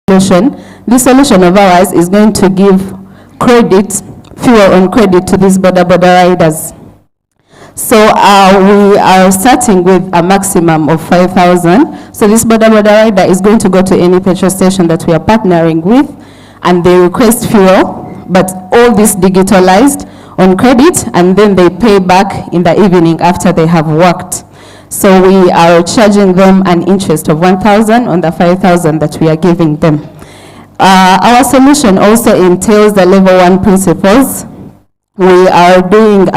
solution. This solution of ours is going to give fuel on credit to these border riders. So we are starting with a maximum of 5,000. So this border rider is going to go to any petrol station that we are partnering with, and they request fuel, but all this digitalized on credit, and then they pay back in the evening after they have worked. So we are charging them an interest of 1,000 on the 5,000 that we are giving them. Our solution also entails the level 1 principles. We are doing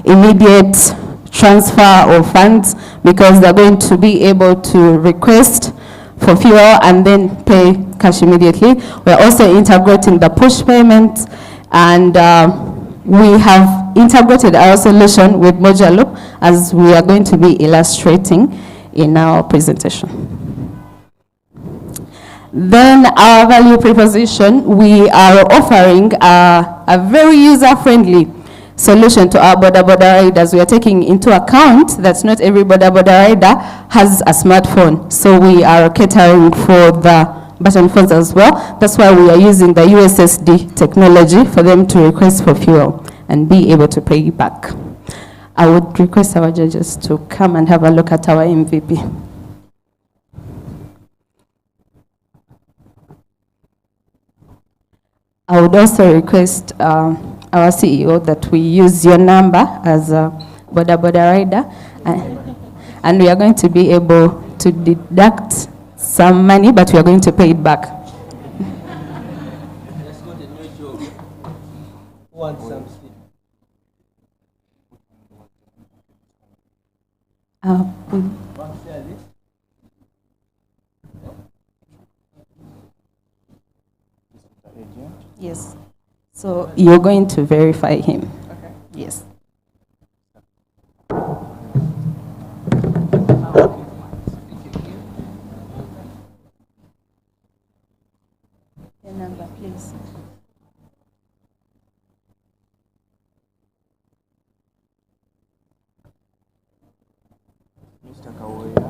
immediate transfer of funds because they're going to be able to request for fuel and then pay cash immediately. We're also integrating the push payment, and we have integrated our solution with Mojalo, as we are going to be illustrating in our presentation. Then our value proposition, we are offering a very user-friendly solution to our border riders. We are taking into account that not every border rider has a smartphone, so we are catering for the button phones as well. That's why we are using the USSD technology for them to request for fuel and be able to pay back. I would request our judges to come and have a look at our MVP. I would also request our CEO that we use your number as a border rider, and we are going to be able to deduct some money, but we are going to pay it back. Let's go to the new joke. Who wants some sleep? Yes. So you're going to verify him. Okay. Yes. Your number, please. Mr. Kawoya.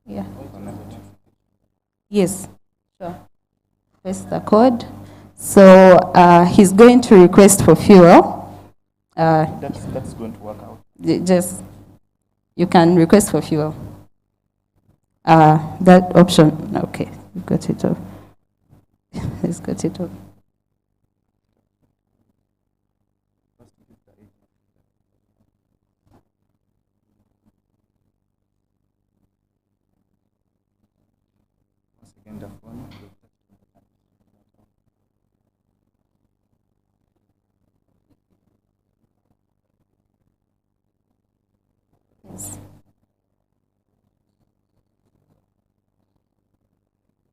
Yeah. Yes. Sure. Paste the code. So he's going to request for fuel. That's going to work out. Just you can request for fuel. That option. Okay, you got it all. He's got it all. Yes.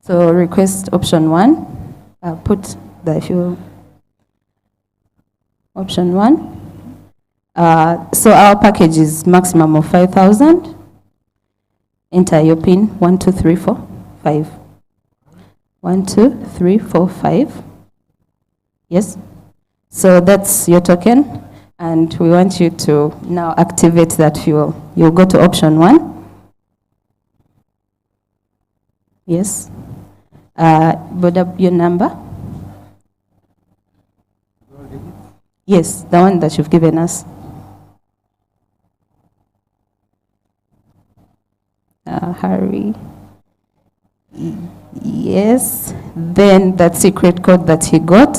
So request option 1. Put the fuel. Option 1. So our package is maximum of 5,000. Enter your PIN 1, 2, 3, 4, 5. 1, 2, 3, 4, 5. Yes. So that's your token, and we want you to now activate that fuel. You'll go to option 1. Yes. Put up your number. Yes, the one that you've given us. Hurry. Yes. Then that secret code that he got.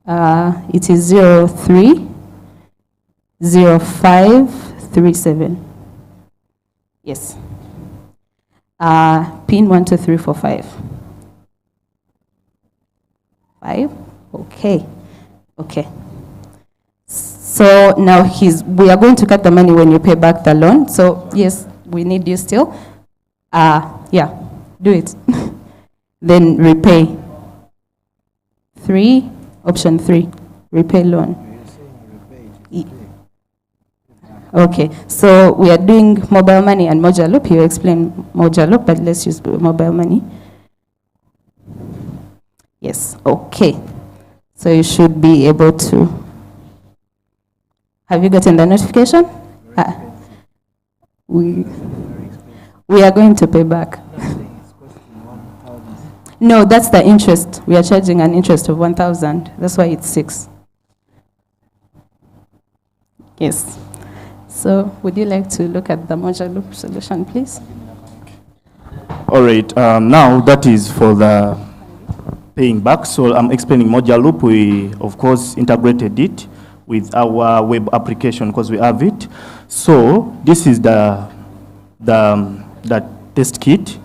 It is 030537. Yes. Pin 12345. 5. Okay. Okay. So now we are going to cut the money when you pay back the loan. So yes, we need you still. Yeah, do it. Then repay. 3, option 3, repay loan. Okay, so we are doing mobile money and modular loop. You explain modular loop, but let's use mobile money. Yes, okay. So you should be able to. Have you gotten the notification? We are going to pay back. No, that's the interest. We are charging an interest of 1,000. That's why it's 6. Yes. So would you like to look at the modular loop solution, please? All right, now that is for the paying back. So I'm explaining modular loop. We, of course, integrated it with our web application because we have it. So this is the test kit.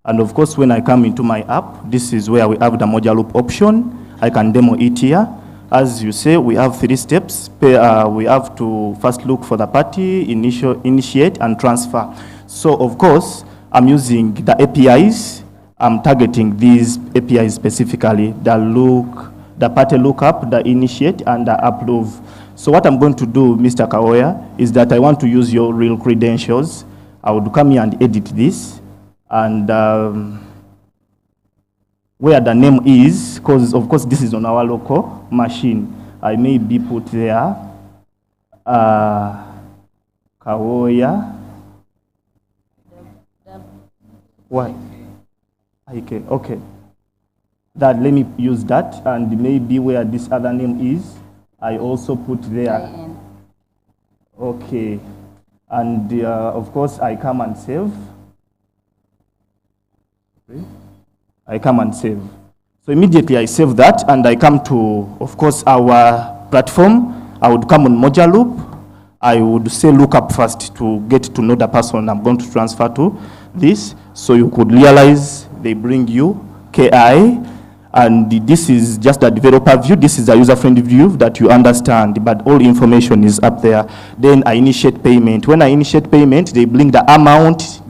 And of course, when I come into my app, this is where we have the modular loop option. I can demo it here. As you say, we have 3 steps. We have to first look for the party, initiate, and transfer. So of course, I'm using the APIs. I'm targeting these APIs specifically, the party lookup, the initiate, and the approve. So what I'm going to do, Mr. Kaoya, is that I want to use your real credentials. I would come here and edit this. And where the name is, because of course this is on our local machine, I may be put there, Kaoya. What? Okay. That, let me use that, and maybe where this other name is, I also put there. Okay. And of course I come and save. I come and save. So immediately I save that and I come to, of course, our platform. I would come on modular loop. I would say look up first to get to know the person I'm going to transfer to this. So you could realize they bring you KI, and this is just the developer view. This is a user-friendly view that you understand, but all information is up there. Then I initiate payment. When I initiate payment, they bring the amount,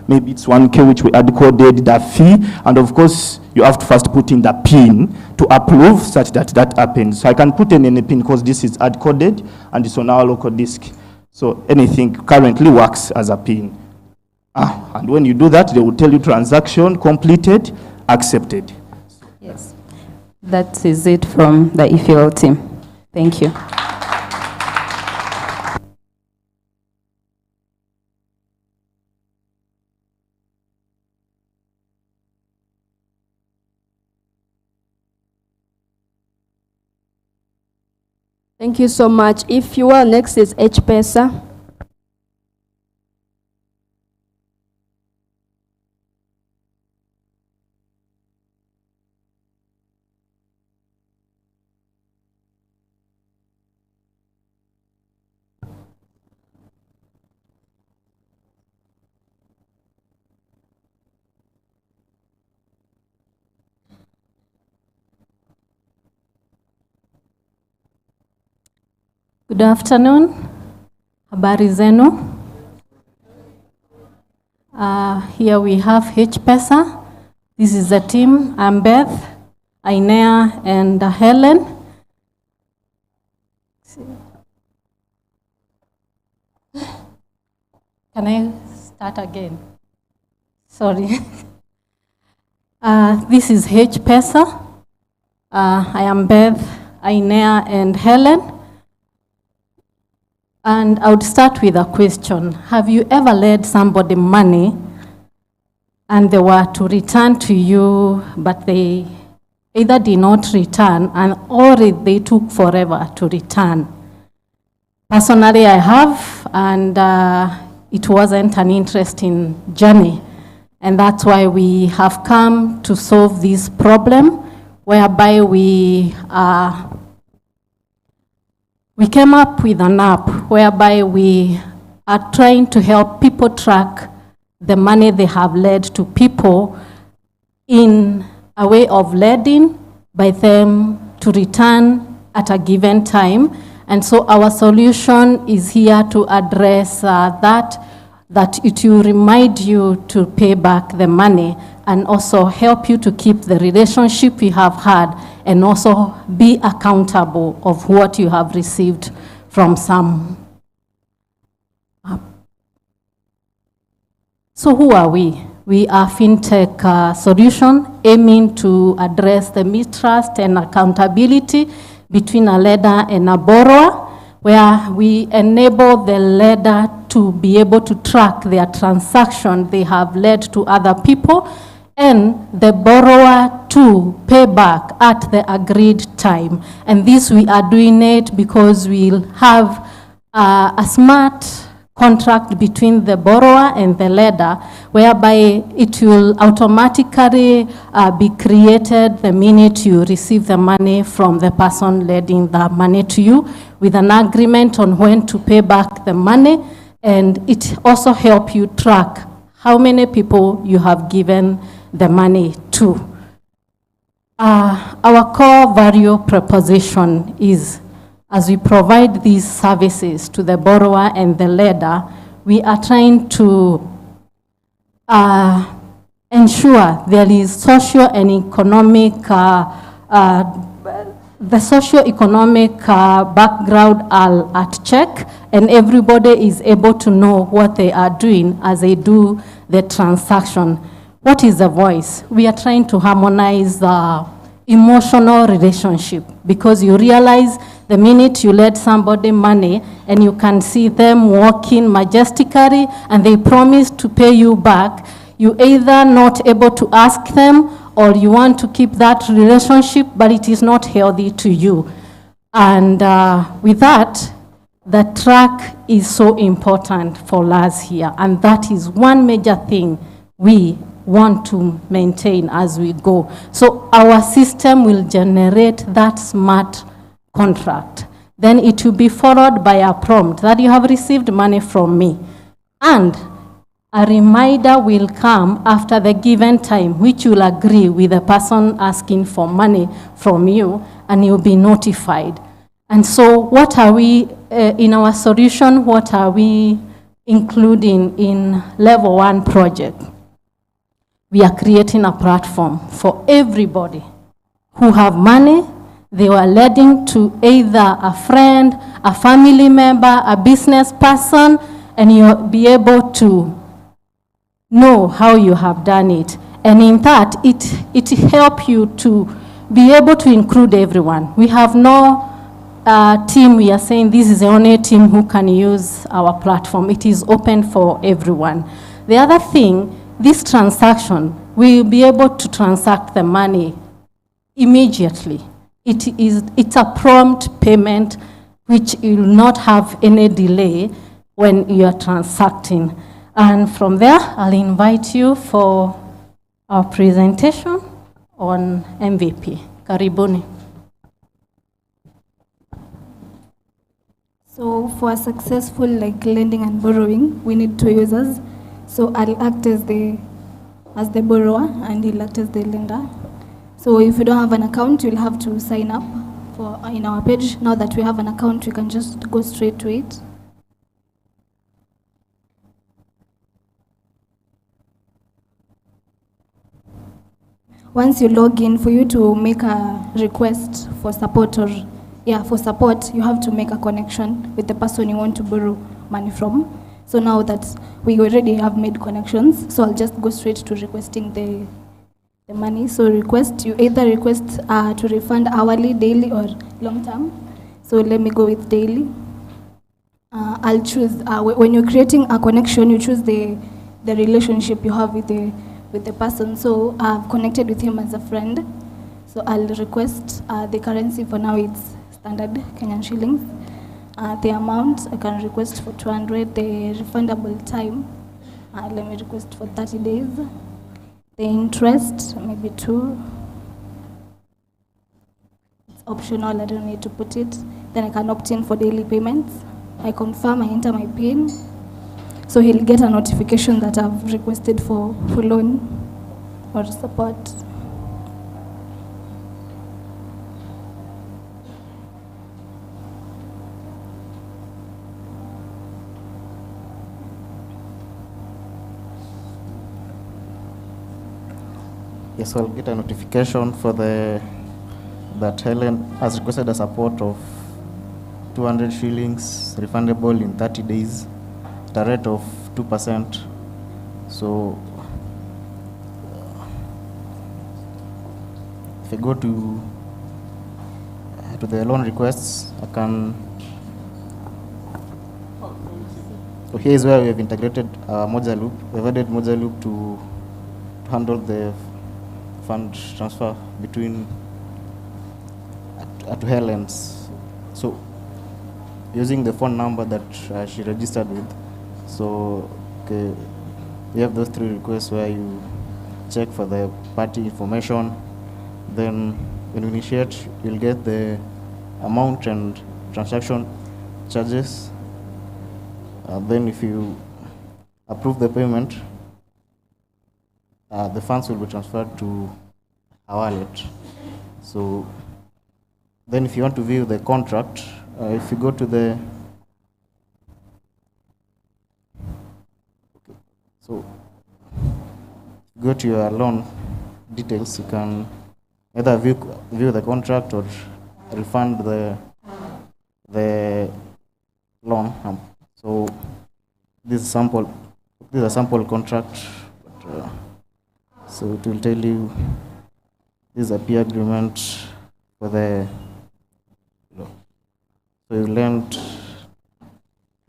maybe it's 1K, which we had coded, the fee, and of course, you have to first put in the PIN to approve such that that happens. So I can put in any PIN because this is hard-coded and it's on our local disk. So anything currently works as a PIN. And when you do that, they will tell you transaction completed, accepted. Yes, that is it from the EFL team. Thank you. Thank you so much. If you are next is HPesa. Good afternoon. Habari zenu. Here we have HPesa. This is the team. I'm Beth, Ainea, and Helen. Can I start again? Sorry. This is HPesa. I am Beth, Ainea, and Helen. And I would start with a question. Have you ever lent somebody money and they were to return to you, but they either did not return or they took forever to return? Personally, I have, and it wasn't an interesting journey. And that's why we have come to solve this problem, whereby we are we came up with an app whereby we are trying to help people track the money they have led to people in a way of leading by them to return at a given time. And so our solution is here to address that it will remind you to pay back the money and also help you to keep the relationship you have had and also be accountable of what you have received from some. So who are we? We are FinTech solution aiming to address the mistrust and accountability between a lender and a borrower, where we enable the lender to be able to track their transaction they have led to other people, and the borrower to pay back at the agreed time. And this we are doing it because we'll have a smart contract between the borrower and the lender, whereby it will automatically be created the minute you receive the money from the person lending the money to you, with an agreement on when to pay back the money. And it also helps you track how many people you have given the money to. Our core value proposition is, as we provide these services to the borrower and the lender, we are trying to ensure there is social and economic, the socio-economic background are at check, and everybody is able to know what they are doing as they do the transaction. What is the voice? We are trying to harmonize the emotional relationship, because you realize the minute you let somebody money and you can see them walking majestically and they promise to pay you back, you either not able to ask them or you want to keep that relationship, but it is not healthy to you. And with that, the track is so important for us here. And that is one major thing we want to maintain as we go. So our system will generate that smart contract. Then it will be followed by a prompt that you have received money from me. And a reminder will come after the given time, which will agree with the person asking for money from you, and you'll be notified. And so what are we, in our solution, what are we including in level 1 project? We are creating a platform for everybody who have money. They were lending to either a friend, a family member, a business person, and you'll be able to know how you have done it. And in that, it helps you to be able to include everyone. We have no team, we are saying this is the only team who can use our platform. It is open for everyone. The other thing, this transaction, we will be able to transact the money immediately. It's a prompt payment which will not have any delay when you are transacting. And from there, I'll invite you for our presentation on MVP. Karibuni. So for a successful lending and borrowing, we need 2 users. So I'll act as the borrower and he'll act as the lender. So if you don't have an account, you'll have to sign up in our page. Now that we have an account, we can just go straight to it. Once you log in, for you to make a request for support you have to make a connection with the person you want to borrow money from. So now that we already have made connections, so I'll just go straight to requesting the money. So you either request to refund hourly, daily, or long term. So let me go with daily. I'll choose, when you're creating a connection, you choose the relationship you have with the person. So I've connected with him as a friend. So I'll request the currency. For now it's standard Kenyan shillings. The amount I can request for 200. The refundable time, let me request for 30 days. The interest, maybe 2. It's optional, I don't need to put it. then I can opt in for daily payments. I confirm, I enter my PIN. So he'll get a notification that I've requested for loan or support. Yes, I'll get a notification for that Helen has requested a support of 200 shillings refundable in 30 days at a rate of 2%. So if I go to the loan requests, I can. So here is where we have integrated Moja Loop. We've added Moja Loop to handle the fund transfer between to Helen's. So using the phone number that she registered with. So okay, we have those 3 requests where you check for the party information. Then when you initiate, you'll get the amount and transaction charges. Then if you approve the payment, the funds will be transferred to a wallet. So then if you want to view the contract, if you go to the, so go to your loan details, you can either view the contract or refund the loan. So this is a sample contract, but, so it will tell you this is a peer agreement for the. So you lend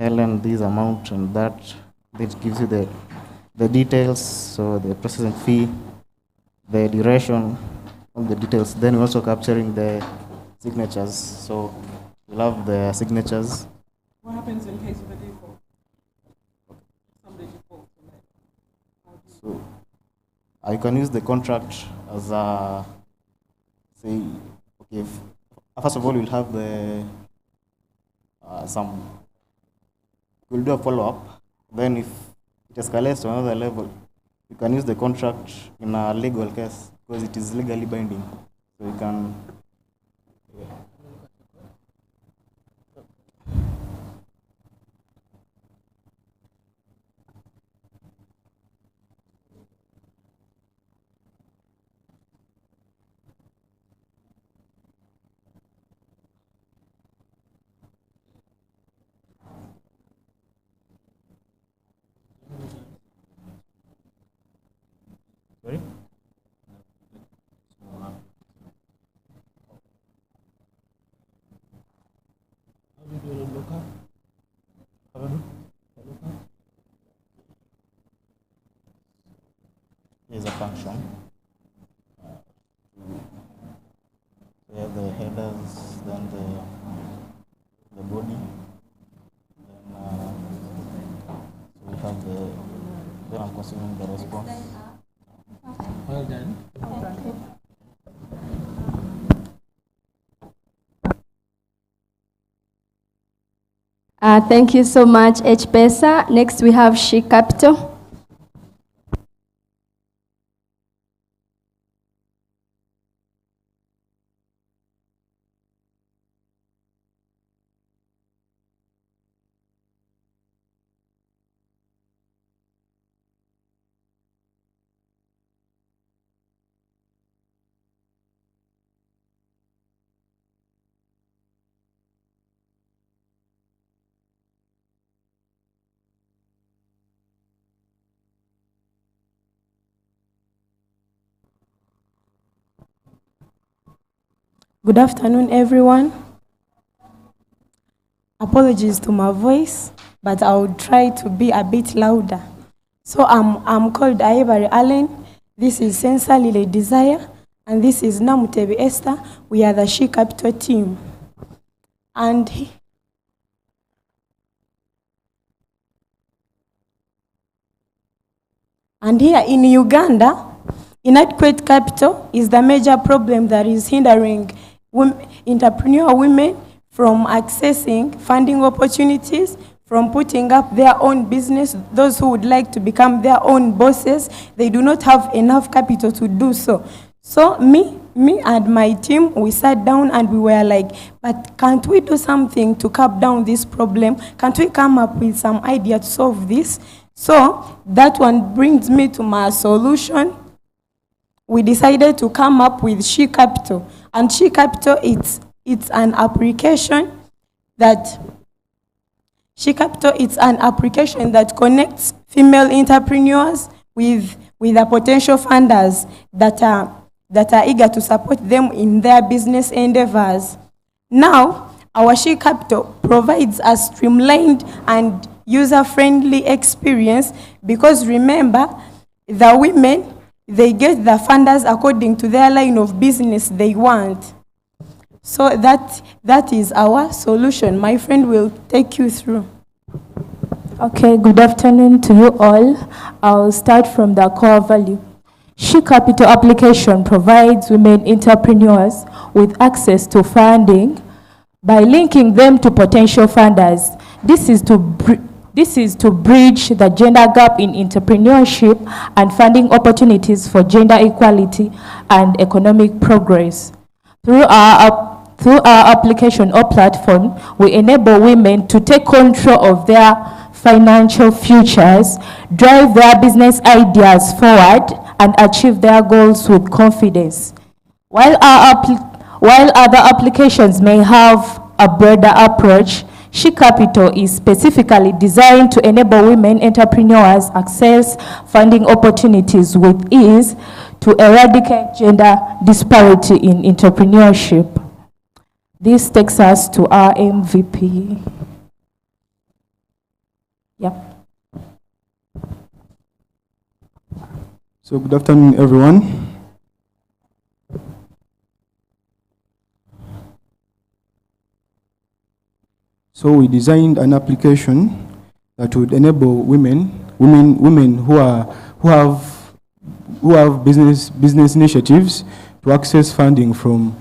Helen this amount and that gives you the details. So the processing fee, the duration, all the details. Then we're also capturing the signatures. So we'll have the signatures. What happens in case of a default? Somebody defaults. So I can use the contract as a, say, okay, first of all, we'll have the we'll do a follow-up. Then if it escalates to another level, you can use the contract in a legal case because it is legally binding. So you can, sorry? Here's a function. We have the headers, then the body, then so we have then I'm consuming the response. Well done. Thank you so much, HPesa. Next, we have She Capital. Good afternoon, everyone. Apologies to my voice, but I will try to be a bit louder. So I'm called Ivory Allen. This is Sensor Lily Desire, and this is Namutebi Esther. We are the She Capital team. And here in Uganda, inadequate capital is the major problem that is hindering entrepreneur women from accessing funding opportunities, from putting up their own business. Those who would like to become their own bosses, they do not have enough capital to do so. So me and my team, we sat down and we were like, but can't we do something to cut down this problem? Can't we come up with some idea to solve this? So that one brings me to my solution. We decided to come up with HiCapital. And HiCapital, it's an application that connects female entrepreneurs with the potential funders that are eager to support them in their business endeavors. Now, our HiCapital provides a streamlined and user-friendly experience because remember, the women, they get the funders according to their line of business they want. So that is our solution. My friend will take you through. Okay, good afternoon to you all. I'll start from the core value. HiCapital application provides women entrepreneurs with access to funding by linking them to potential funders. This is to bridge the gender gap in entrepreneurship and funding opportunities for gender equality and economic progress. Through our application or platform, we enable women to take control of their financial futures, drive their business ideas forward, and achieve their goals with confidence. While other applications may have a broader approach, HiCapital is specifically designed to enable women entrepreneurs access funding opportunities with ease to eradicate gender disparity in entrepreneurship. This takes us to our MVP. Yep. So good afternoon, everyone. So we designed an application that would enable women who have business initiatives to access funding from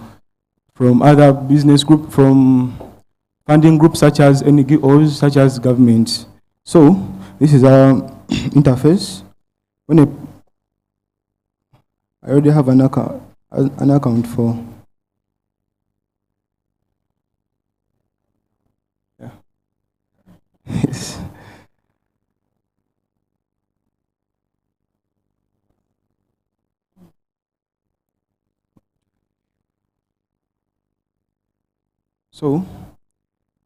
other business group, from funding groups such as NGOs, such as governments. So this is our interface. I already have an account for. Yeah. Yes. So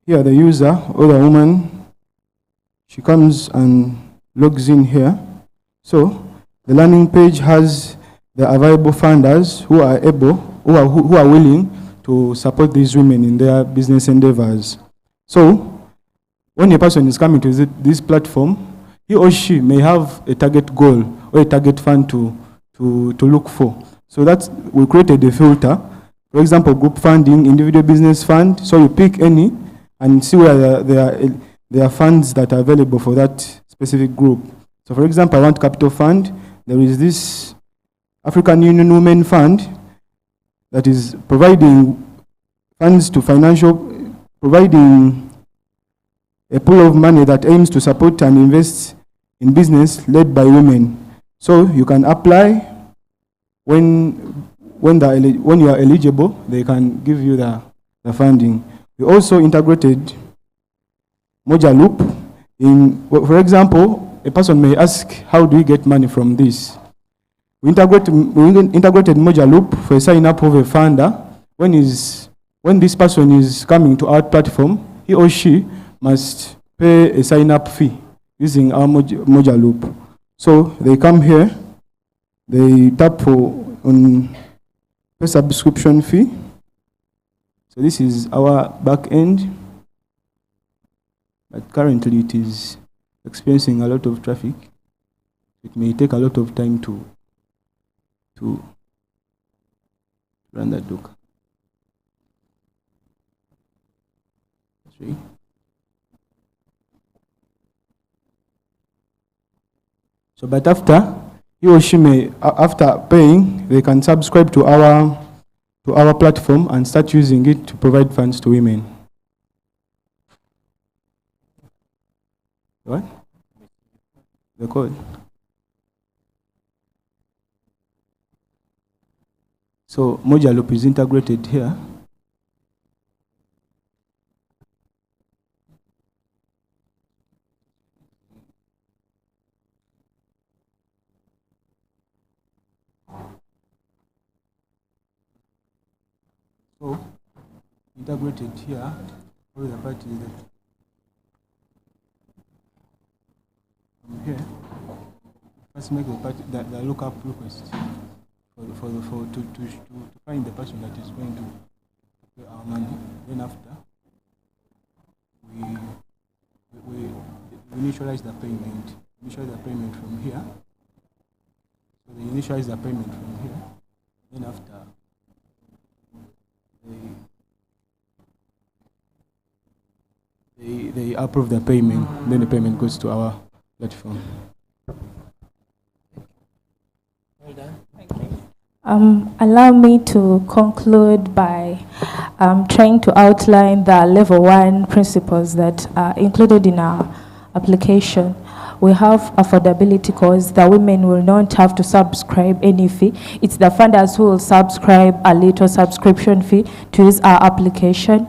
here the user or the woman, she comes and logs in here. So the landing page has the available funders who are willing to support these women in their business endeavors. So when a person is coming to this platform, he or she may have a target goal or a target fund to look for. So that's, we created a filter. For example, group funding, individual business fund. So you pick any and see where there are funds that are available for that specific group. So for example, I want capital fund. There is this African Union Women Fund that is providing funds to providing a pool of money that aims to support and invest in business led by women. So you can apply. When you are eligible, they can give you the funding. We also integrated Moja Loop. For example, a person may ask, how do we get money from this? We integrated Moja Loop for a sign up of a funder. When this person is coming to our platform, he or she must pay a sign up fee using our Moja Loop. So they come here, they tap on a subscription fee. So this is our back end, but currently it is experiencing a lot of traffic. It may take a lot of time to run that docker. So, but after he or she may, after paying, they can subscribe to our platform and start using it to provide funds to women. What? The code. So Moja Loop is integrated here. So integrated here, all the part is that from here, let's make the lookup request to find the person that is going to pay our money. Then after we initialize the payment. Initialize the payment from here. So they initialize the payment from here. Then after they approve the payment, then the payment goes to our platform. Well done. Allow me to conclude by trying to outline the level 1 principles that are included in our application. We have affordability because the women will not have to subscribe any fee. It's the funders who will subscribe a little subscription fee to use our application.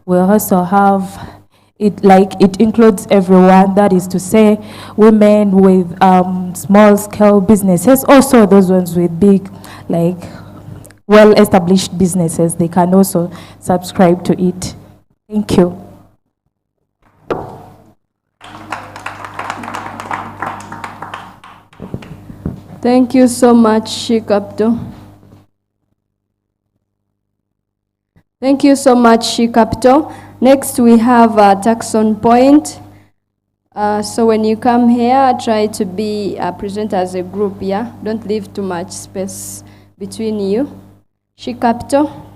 We also have it includes everyone, that is to say women with small scale businesses, also those ones with big, like well-established businesses, they can also subscribe to it. Thank you. Thank you so much, HiPipo. Thank you so much, HiPipo. Next, we have Taxon Point. So when you come here, try to be present as a group, yeah? Don't leave too much space between you. HiPipo.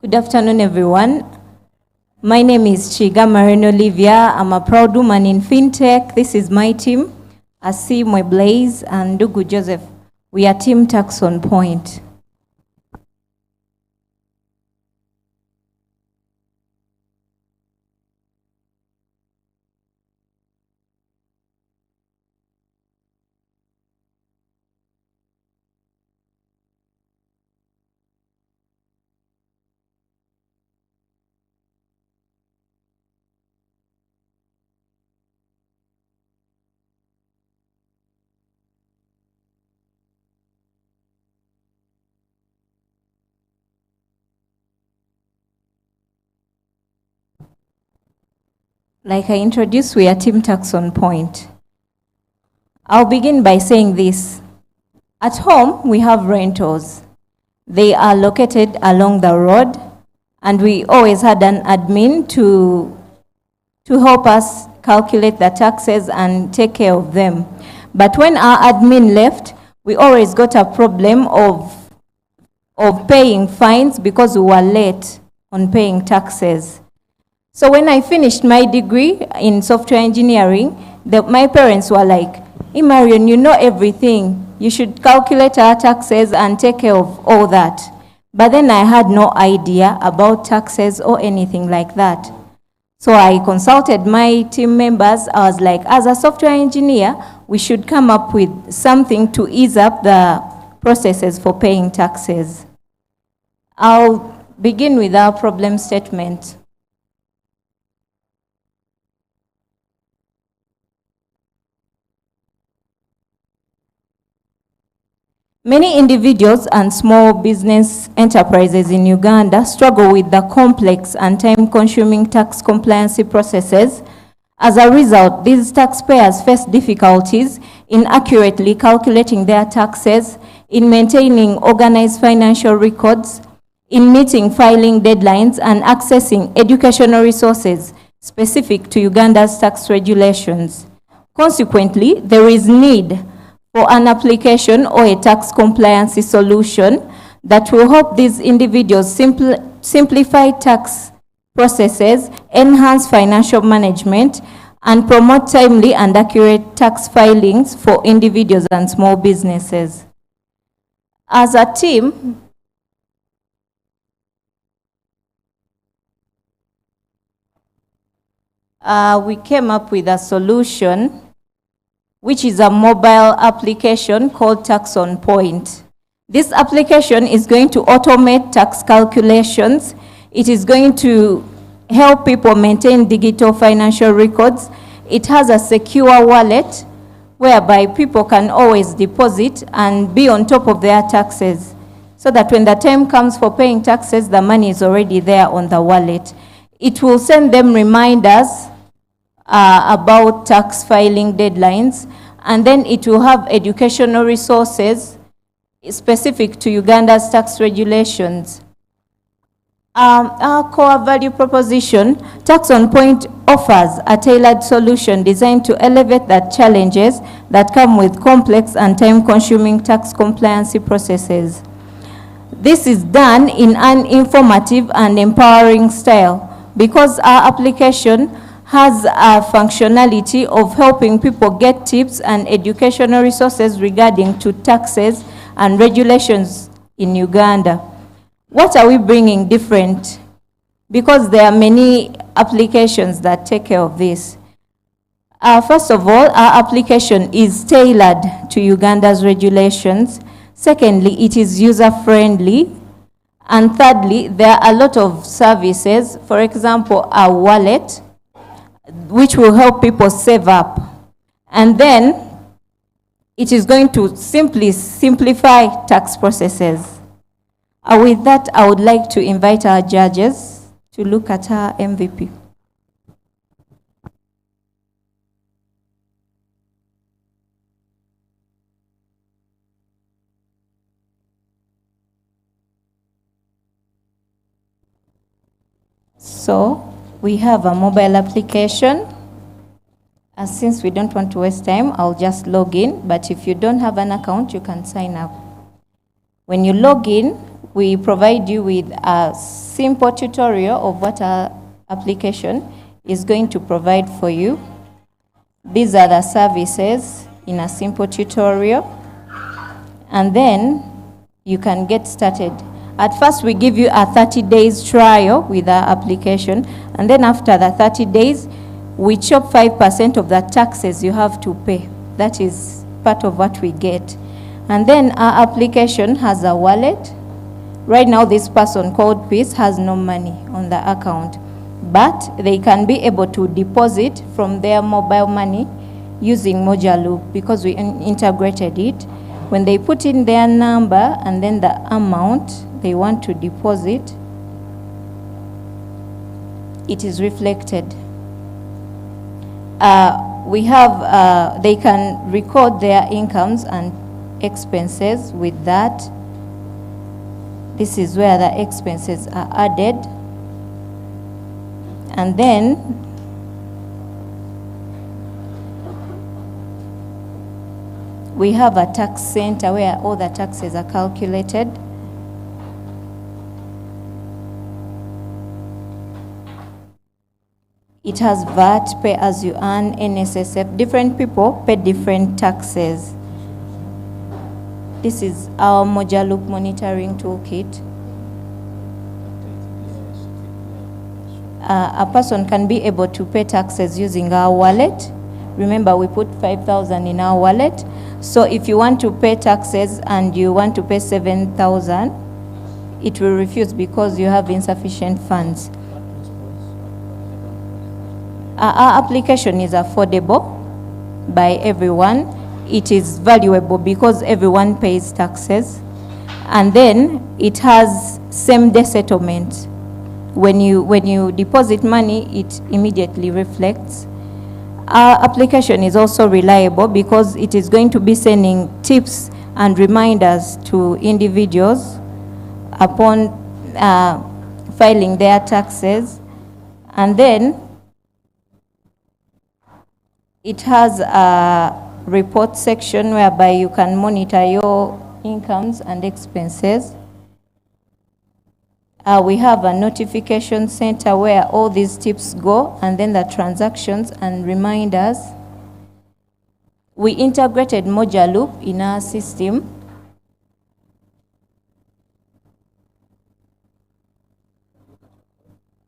Good afternoon, everyone. My name is Chiga Marino Olivia. I'm a proud woman in FinTech. This is my team, Asi Blaze and Dugu Joseph. We are Team Taxon Point. Like I introduced, we are Team Taxon Point. I'll begin by saying this. At home, we have rentals. They are located along the road, and we always had an admin to help us calculate the taxes and take care of them. But when our admin left, we always got a problem of paying fines because we were late on paying taxes. So when I finished my degree in software engineering, my parents were like, "Hey Marion, you know everything. You should calculate our taxes and take care of all that." But then I had no idea about taxes or anything like that. So I consulted my team members. I was like, as a software engineer, we should come up with something to ease up the processes for paying taxes. I'll begin with our problem statement. Many individuals and small business enterprises in Uganda struggle with the complex and time-consuming tax compliance processes. As a result, these taxpayers face difficulties in accurately calculating their taxes, in maintaining organized financial records, in meeting filing deadlines, and accessing educational resources specific to Uganda's tax regulations. Consequently, there is need for an application or a tax compliance solution that will help these individuals simplify tax processes, enhance financial management, and promote timely and accurate tax filings for individuals and small businesses. As a team, we came up with a solution, which is a mobile application called Tax on Point. This application is going to automate tax calculations. It is going to help people maintain digital financial records. It has a secure wallet whereby people can always deposit and be on top of their taxes, so that when the time comes for paying taxes, the money is already there on the wallet. It will send them reminders about tax filing deadlines, and then it will have educational resources specific to Uganda's tax regulations. Our core value proposition, Tax on Point offers a tailored solution designed to elevate the challenges that come with complex and time-consuming tax compliance processes. This is done in an informative and empowering style because our application has a functionality of helping people get tips and educational resources regarding to taxes and regulations in Uganda. What are we bringing different? Because there are many applications that take care of this. First of all, our application is tailored to Uganda's regulations. Secondly, it is user-friendly. And thirdly, there are a lot of services, for example, a wallet, which will help people save up. And then it is going to simply simplify tax processes. With that, I would like to invite our judges to look at our MVP. So, we have a mobile application. Since we don't want to waste time, I'll just log in. But if you don't have an account, you can sign up. When you log in, we provide you with a simple tutorial of what our application is going to provide for you. These are the services in a simple tutorial. And then you can get started. At first, we give you a 30 days trial with our application. And then after the 30 days, we chop 5% of the taxes you have to pay. That is part of what we get. And then our application has a wallet. Right now, this person called Peace has no money on the account, but they can be able to deposit from their mobile money using Moja Loop because we integrated it. When they put in their number and then the amount they want to deposit, it is reflected. They can record their incomes and expenses with that. This is where the expenses are added. And then we have a tax center where all the taxes are calculated. It has VAT, pay as you earn, NSSF. Different people pay different taxes. This is our Moja Loop monitoring toolkit. A person can be able to pay taxes using our wallet. Remember, we put 5,000 in our wallet. So if you want to pay taxes and you want to pay 7,000, it will refuse because you have insufficient funds. Our application is affordable by everyone. It is valuable because everyone pays taxes. And then it has same-day settlement. When you deposit money, it immediately reflects. Our application is also reliable because it is going to be sending tips and reminders to individuals upon filing their taxes. And then it has report section whereby you can monitor your incomes and expenses. We have a notification center where all these tips go, and then the transactions and reminders. We integrated Moja Loop in our system.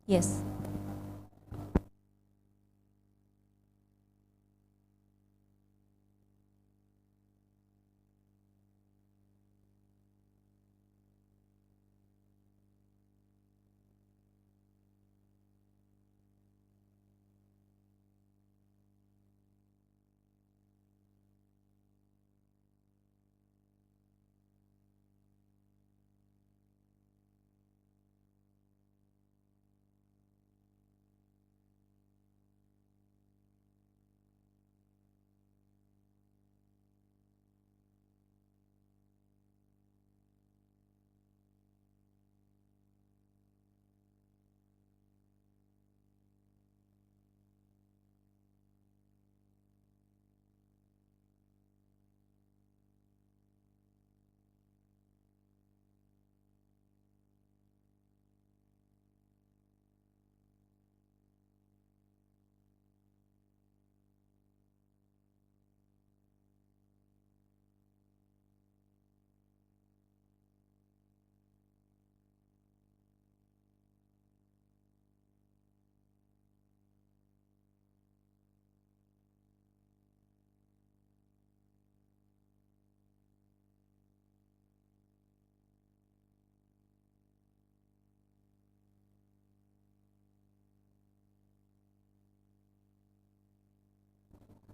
Yes.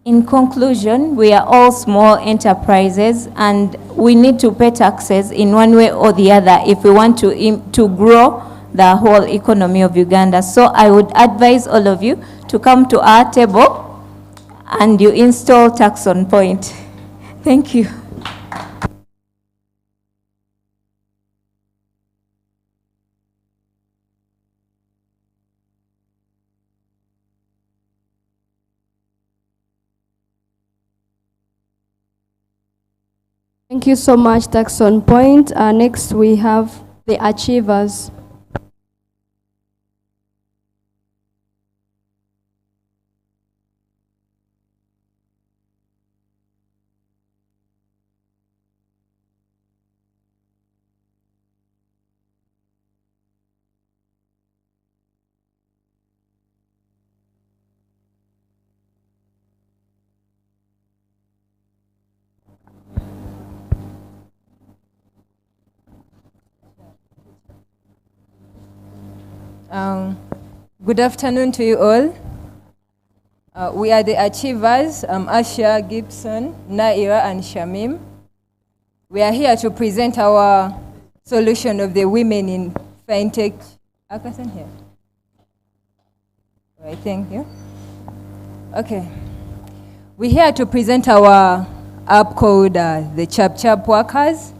In conclusion, we are all small enterprises and we need to pay taxes in one way or the other if we want to grow the whole economy of Uganda. So I would advise all of you to come to our table and you install Tax on Point. Thank you. Thank you so much, Tax on Point. Next, we have the achievers. Good afternoon to you all. We are the achievers, Asha, Gibson, Naira, and Shamim. We are here to present our solution of the women in FinTech hackathon here. Right, thank you. Okay. We're here to present our app called the Chap Chap Workers.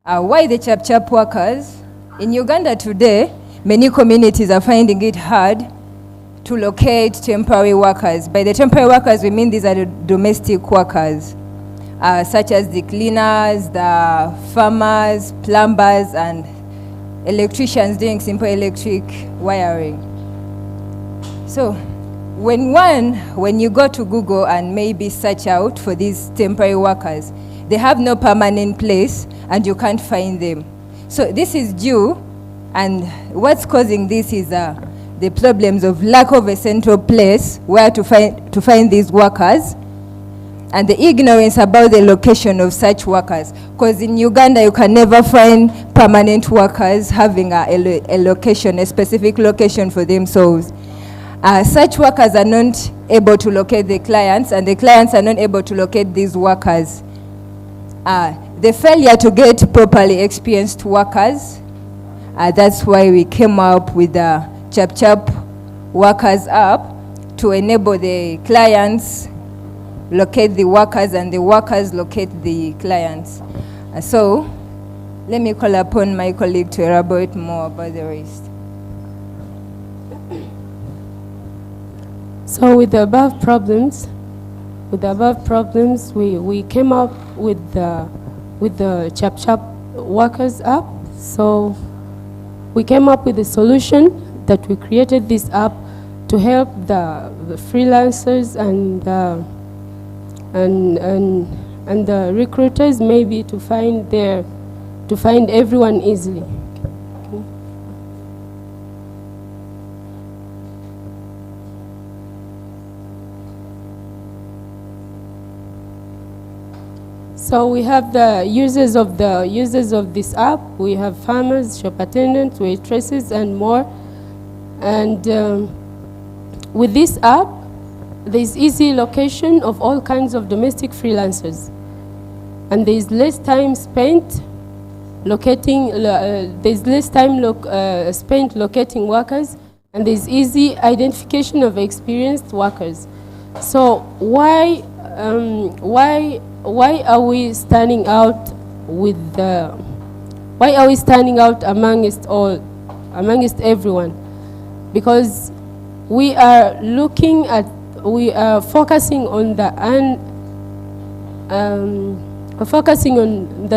Why the Chap Chap Workers? In Uganda today, many communities are finding it hard to locate temporary workers. By the temporary workers, we mean these are the domestic workers, such as the cleaners, the farmers, plumbers, and electricians doing simple electric wiring. So when you go to Google and maybe search out for these temporary workers, they have no permanent place and you can't find them. So this is due. And what's causing this is the problems of lack of a central place where to find these workers, and the ignorance about the location of such workers. Because in Uganda, you can never find permanent workers having a location, a specific location for themselves. Such workers are not able to locate the clients, and the clients are not able to locate these workers. The failure to get properly experienced workers, that's why we came up with the Chap Chap Workers app to enable the clients locate the workers and the workers locate the clients. So let me call upon my colleague to elaborate more about the rest. So with the above problems, with the above problems, we came up with the Chap Workers app. So we came up with a solution that we created this app to help the freelancers and the recruiters maybe to find everyone easily. Okay. So we have the users of this app. We have farmers, shop attendants, waitresses, and more. And with this app, there's easy location of all kinds of domestic freelancers, and there's less time spent locating. Spent locating workers, and there's easy identification of experienced workers. So why are we standing out amongst everyone? Because we are focusing on the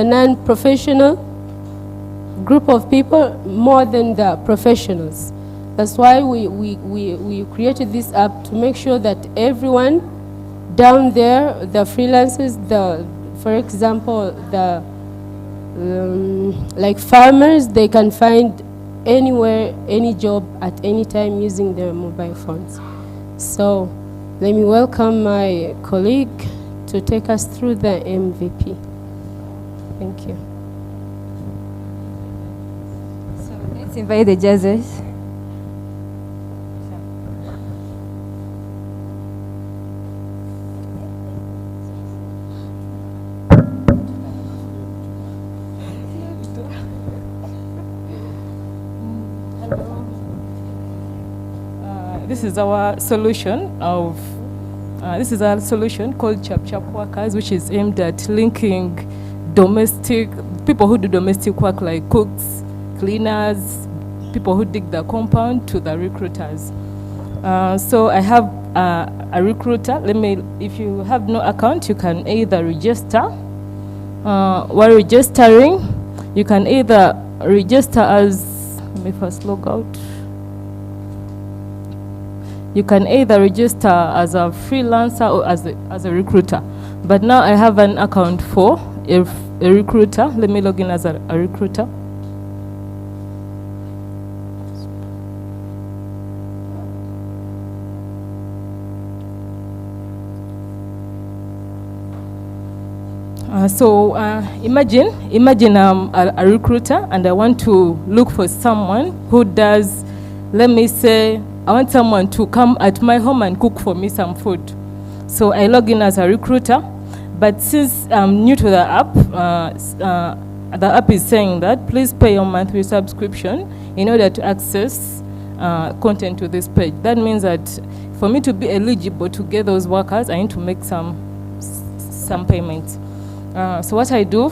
non-professional group of people more than the professionals. That's why we created this app to make sure that everyone down there, the freelancers, for example, like farmers, they can find anywhere, any job at any time using their mobile phones. So let me welcome my colleague to take us through the MVP. Thank you. So let's invite the judges. This is our solution called Chap Workers, which is aimed at linking people who do domestic work like cooks, cleaners, people who dig the compound to the recruiters. So I have a recruiter. If you have no account, you can either register. While registering, you can either register as, let me first log out. You can either register as a freelancer or as a recruiter. But now I have an account for a recruiter. Let me log in as a recruiter. Imagine I'm a recruiter and I want to look for someone who does, let me say, I want someone to come at my home and cook for me some food. So I log in as a recruiter, but since I'm new to the app is saying that please pay your monthly subscription in order to access content to this page. That means that for me to be eligible to get those workers, I need to make some payments. So what I do,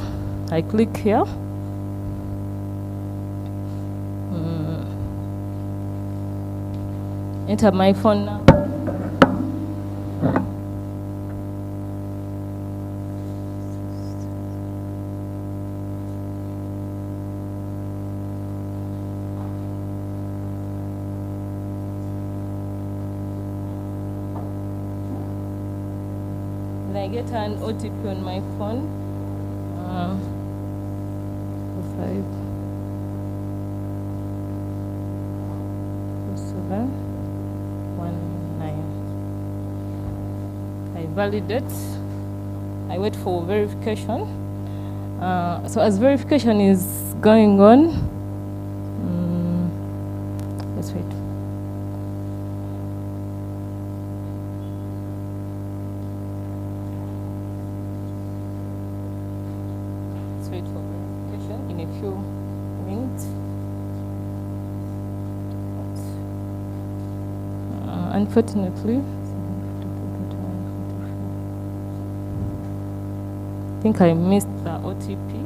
I click here. Enter my phone number. And I get an OTP on my phone. 54719. I validate. I wait for verification. So as verification is going on, let's wait. Let's wait for verification in a few minutes. Unfortunately, I think I missed the OTP.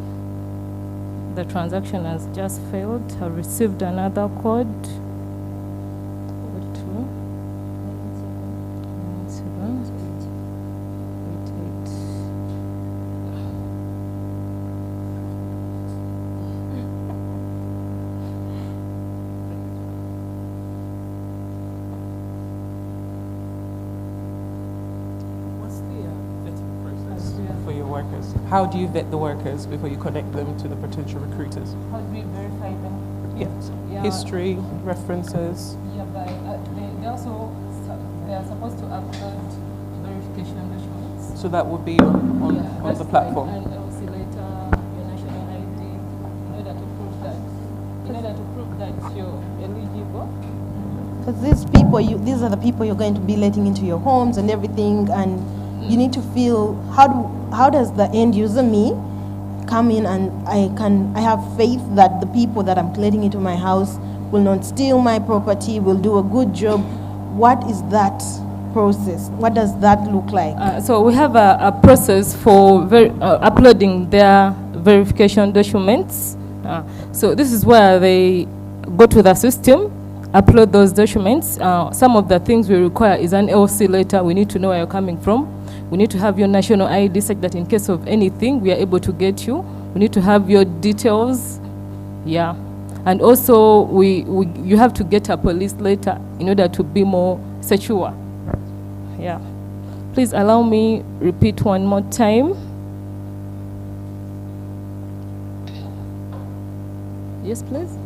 The transaction has just failed. I received another code. workers? How do you vet the workers before you connect them to the potential recruiters? How do we verify them? Yes. Yeah. History, references. Yeah, but they are supposed to upload verification documents. So that would be on the platform. And also later your national ID in order to prove that you're eligible. Because these people, these are the people you're going to be letting into your homes and everything, and you need to feel how does the end user, me, come in and I have faith that the people that I'm letting into my house will not steal my property, will do a good job. What is that process? What does that look like? So we have a process for uploading their verification documents. So this is where they go to the system, upload those documents. Some of the things we require is an LC letter. We need to know where you're coming from. We need to have your national ID such that in case of anything, we are able to get you. We need to have your details. Yeah. And also, you have to get a police letter in order to be more secure. Yeah. Please allow me repeat one more time. Yes, please.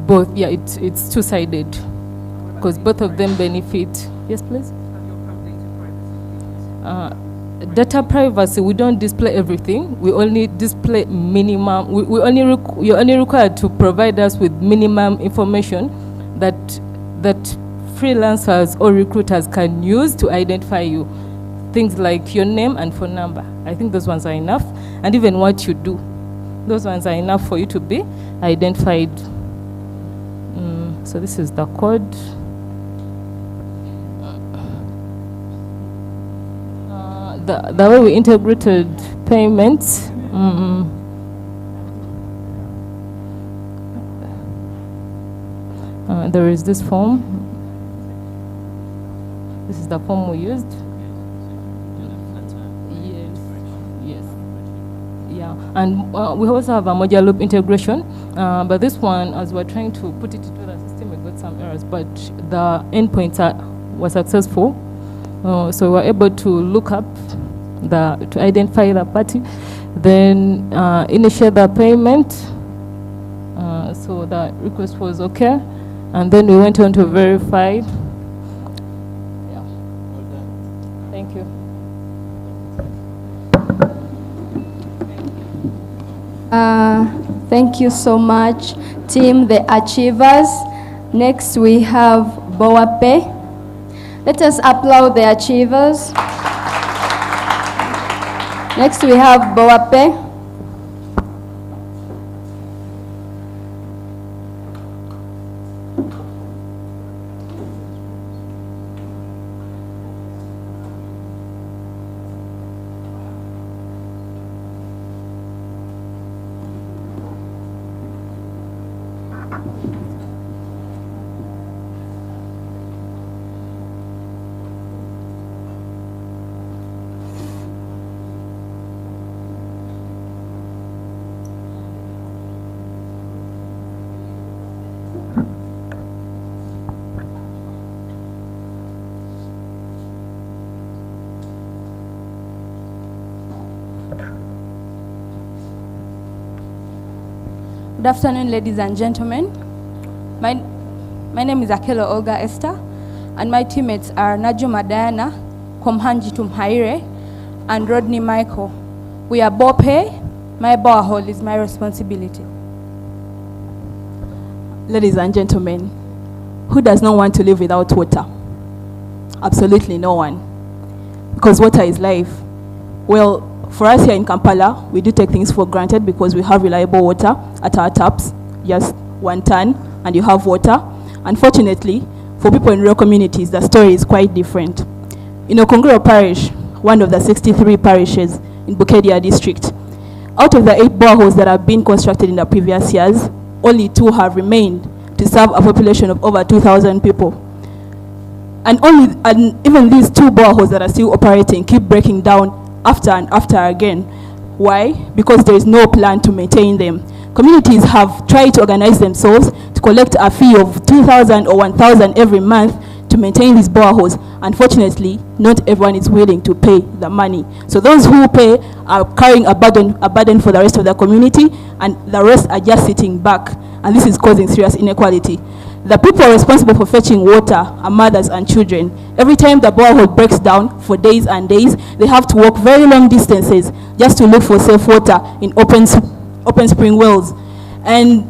Both, yeah, it's two-sided because both of them benefit. Yes, please. Data privacy, we don't display everything. We only display minimum. You're only required to provide us with minimum information that freelancers or recruiters can use to identify you. Things like your name and phone number. I think those ones are enough. And even what you do. Those ones are enough for you to be identified. So this is the code. The way we integrated payments. There is this form. This is the form we used. Yes. Yeah. And we also have a modular loop integration. But this one, as we're trying to put it into the system, we got some errors. But the endpoints were successful. So we're able to look up to identify the party, then initiate the payment. So the request was okay, and then we went on to verify. Yeah. Thank you. Thank you so much, team, the achievers. Next we have Boape. Let us applaud the achievers. Next we have Boape. Good afternoon, ladies and gentlemen. My name is Akelo Olga Esther, and my teammates are Najuma Diana, Komhanji Tumhaire, and Rodney Michael. We are Bope. My borehole is my responsibility. Ladies and gentlemen, who does not want to live without water? Absolutely no one. Because water is life. Well, for us here in Kampala, we do take things for granted because we have reliable water at our taps, just 1 ton, and you have water. Unfortunately, for people in rural communities, the story is quite different. In Okongoro Parish, one of the 63 parishes in Bukedia district, out of the 8 boreholes that have been constructed in the previous years, only 2 have remained to serve a population of over 2,000 people. And even these 2 boreholes that are still operating keep breaking down after and after again. Why? Because there is no plan to maintain them. Communities have tried to organize themselves to collect a fee of 2,000 or 1,000 every month to maintain these boreholes. Unfortunately, not everyone is willing to pay the money. So those who pay are carrying a burden for the rest of the community, and the rest are just sitting back. And this is causing serious inequality. The people responsible for fetching water are mothers and children. Every time the borehole breaks down for days and days, they have to walk very long distances just to look for safe water in open spring wells. And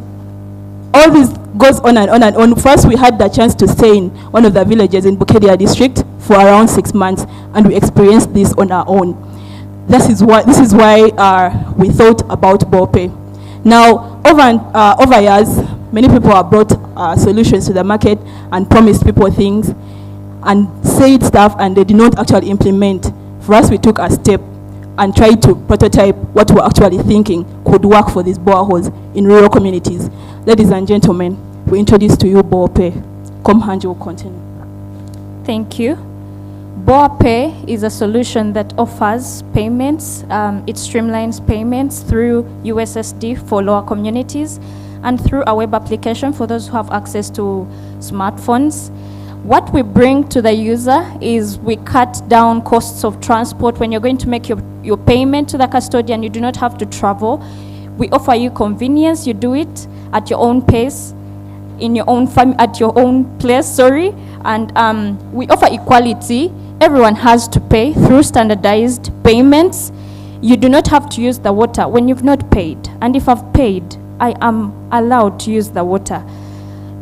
all this goes on and on and on. First, we had the chance to stay in one of the villages in Bukedia district for around 6 months, and we experienced this on our own. This is why we thought about Bope. Now, over years, many people have brought solutions to the market and promised people things and said stuff, and they did not actually implement. For us, we took a step and tried to prototype what we're actually thinking could work for these boreholes in rural communities. Ladies and gentlemen, we introduce to you Bope. Komhanji will continue. Thank you. Bope is a solution that offers payments. It streamlines payments through USSD for lower communities and through a web application for those who have access to smartphones. What we bring to the user is we cut down costs of transport. When you're going to make your payment to the custodian, you do not have to travel. We offer you convenience. You do it at your own pace, in your own at your own place, and we offer equality. Everyone has to pay through standardized payments. You do not have to use the water when you've not paid. And if I've paid, I am allowed to use the water.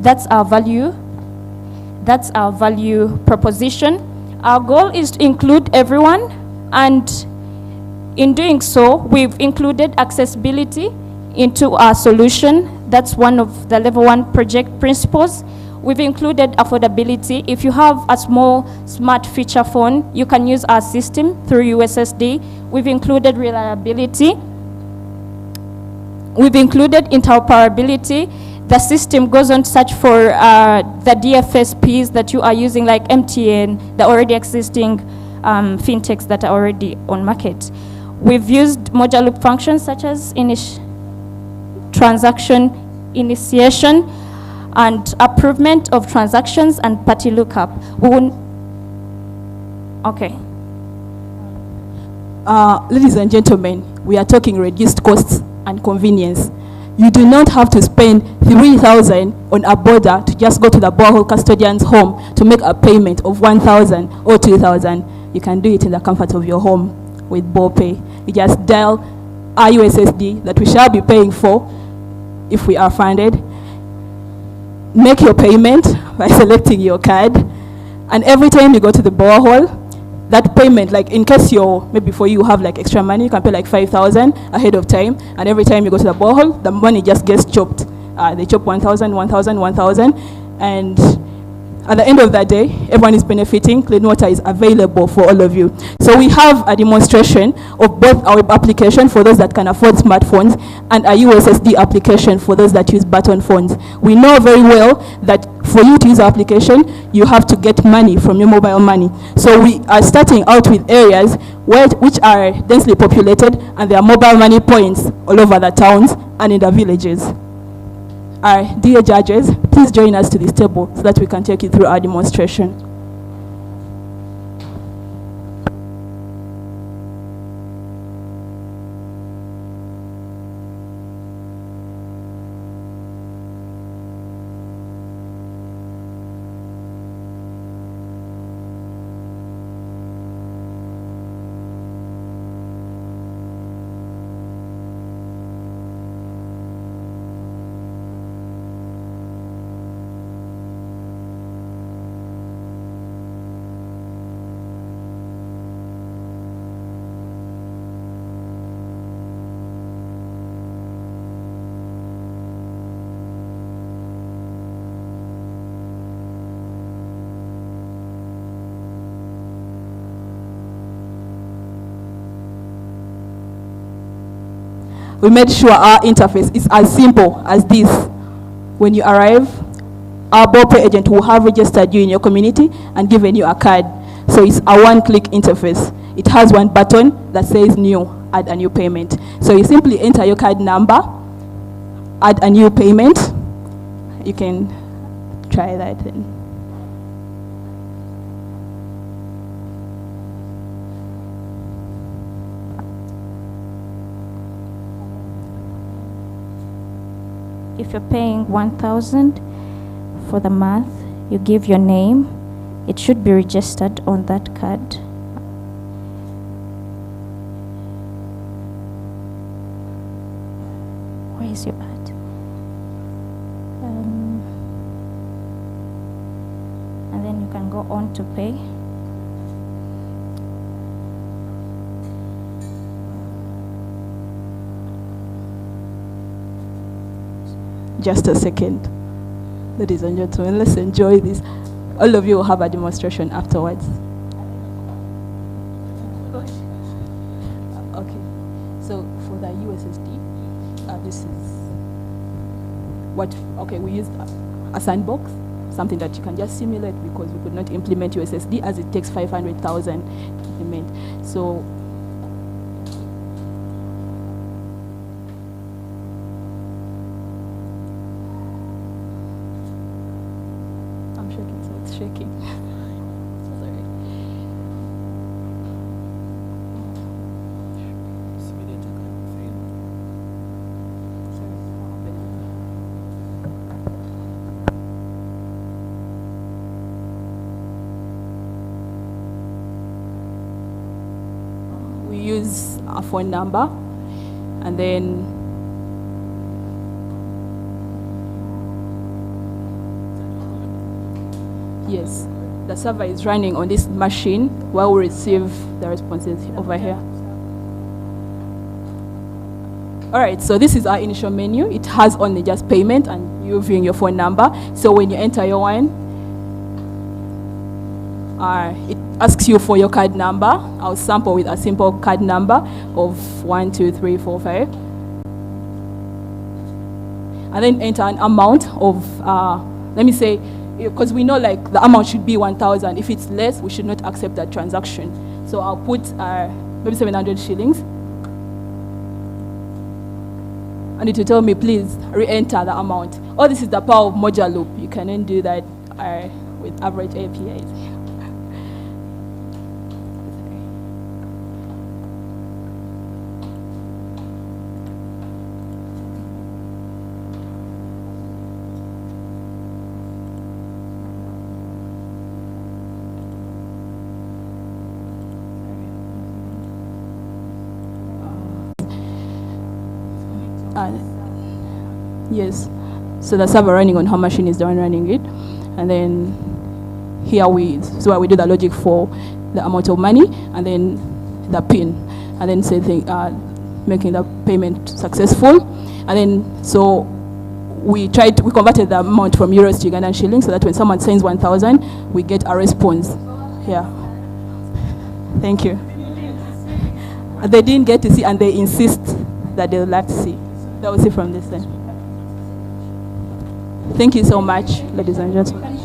That's our value. That's our value proposition. Our goal is to include everyone, and in doing so, we've included accessibility into our solution. That's one of the level 1 project principles. We've included affordability. If you have a small smart feature phone, you can use our system through USSD. We've included reliability. We've included interoperability. The system goes on to search for the DFSPs that you are using, like MTN, the already existing fintechs that are already on market. We've used modular loop functions such as transaction initiation and approval of transactions and party lookup. Okay. Ladies and gentlemen, we are talking reduced costs and convenience. You do not have to spend 3,000 on a border to just go to the borehole custodian's home to make a payment of 1,000 or 2,000. You can do it in the comfort of your home with Bope. You just dial our USSD that we shall be paying for if we are funded. Make your payment by selecting your card, and every time you go to the borehole, that payment, like in case maybe for you have like extra money, you can pay like 5,000 ahead of time, and every time you go to the borehole, the money just gets chopped. They chop 1,000, 1,000, 1,000, and at the end of that day, everyone is benefiting. Clean water is available for all of you. So we have a demonstration of both our web application for those that can afford smartphones and a USSD application for those that use button phones. We know very well that for you to use our application, you have to get money from your mobile money. So we are starting out with areas which are densely populated, and there are mobile money points all over the towns and in the villages. Our dear judges, please join us to this table so that we can take you through our demonstration. we made sure our interface is as simple as this. When you arrive, our ball pay agent will have registered you in your community and given you a card. So it's a one-click interface. It has one button that says new, add a new payment. So you simply enter your card number, add a new payment. You can try that. If you're paying 1,000 for the month, you give your name. It should be registered on that card. Where is your card? And then you can go on to pay. Just a second. Ladies and gentlemen, let's enjoy this. All of you will have a demonstration afterwards. Okay, so for the USSD, this is what, okay, we used a sandbox, something that you can just simulate because we could not implement USSD as it takes 500,000 to implement. So shaking. Sorry. We use a phone number and then yes, the server is running on this machine while we receive the responses over here. All right, so this is our initial menu. It has only just payment and you viewing your phone number. So when you enter your one, it asks you for your card number. I'll sample with a simple card number of 1, 2, 3, 4, 5. And then enter an amount of, let me say, because we know like the amount should be 1,000. If it's less, we should not accept that transaction. So I'll put maybe 700 shillings. And it will tell me, please re-enter the amount. Oh, this is the power of modular loop. You can then do that with average APIs. Yes, so the server running on her machine is the one running it, and then here this is where we do the logic for the amount of money, and then the PIN, and then say making the payment successful, and then so we converted the amount from euros to Ugandan shillings, so that when someone sends 1,000, we get a response here. Thank you. They didn't get to see, and they insist that they would like to see. They will see from this end. Thank you so much, ladies and gentlemen.